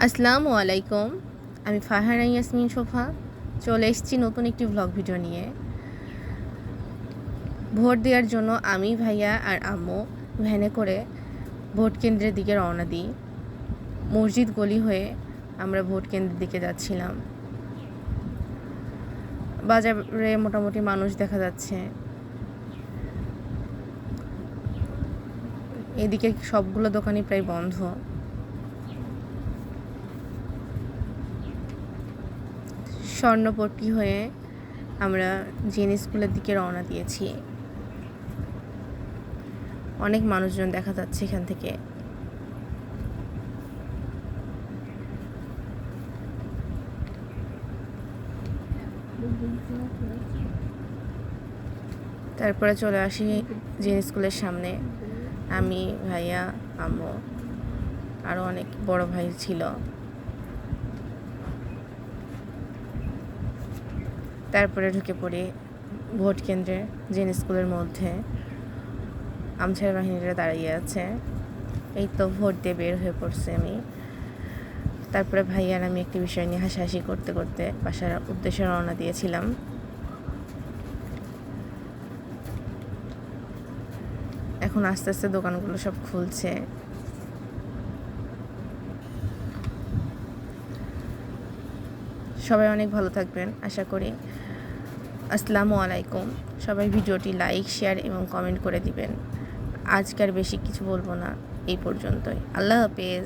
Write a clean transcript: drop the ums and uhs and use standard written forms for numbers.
আসসালামু আলাইকুম। আমি ফারহানা ইয়াসমিন শোভা চলে এসেছি নতুন একটি ভ্লগ ভিডিও নিয়ে। ভোট দেওয়ার জন্য আমি, ভাইয়া আর আম্মু ভ্যানে করে ভোট কেন্দ্রের দিকে রওনা দিই। মসজিদ গলি হয়ে আমরা ভোট কেন্দ্রের দিকে যাচ্ছিলাম। বাজারে মোটামুটি মানুষ দেখা যাচ্ছে। এদিকে সবগুলো দোকানই প্রায় বন্ধ। স্বর্ণপট্টি হয়ে আমরা জেনি স্কুলের দিকে রওনা দিয়েছি। অনেক মানুষজন দেখা যাচ্ছে এখান থেকে। তারপরে চলে আসি জেনি স্কুলের সামনে। আমি, ভাইয়া, আম্মু, আরও অনেক বড় ভাই ছিল। তারপরে ঢুকে পড়ি ভোট কেন্দ্রে। জেনি স্কুলের মধ্যে আমছার বাহিনীরা দাঁড়িয়ে আছে। এই তো ভোট দিয়ে বের হয়ে পড়ছি আমি। তারপরে ভাইয়ার আমি একটি বিষয় নিয়ে হাসাহাসি করতে করতে বাসার উদ্দেশ্যে রওনা দিয়েছিলাম। এখন আস্তে আস্তে দোকানগুলো সব খুলছে। সবাই অনেক ভালো থাকবেন আশা করি। আসসালামু আলাইকুম। সবাই ভিডিওটি লাইক, শেয়ার এবং কমেন্ট করে দিবেন। আজকে আর বেশি কিছু বলবো না, এই পর্যন্তই। আল্লাহ হাফেজ।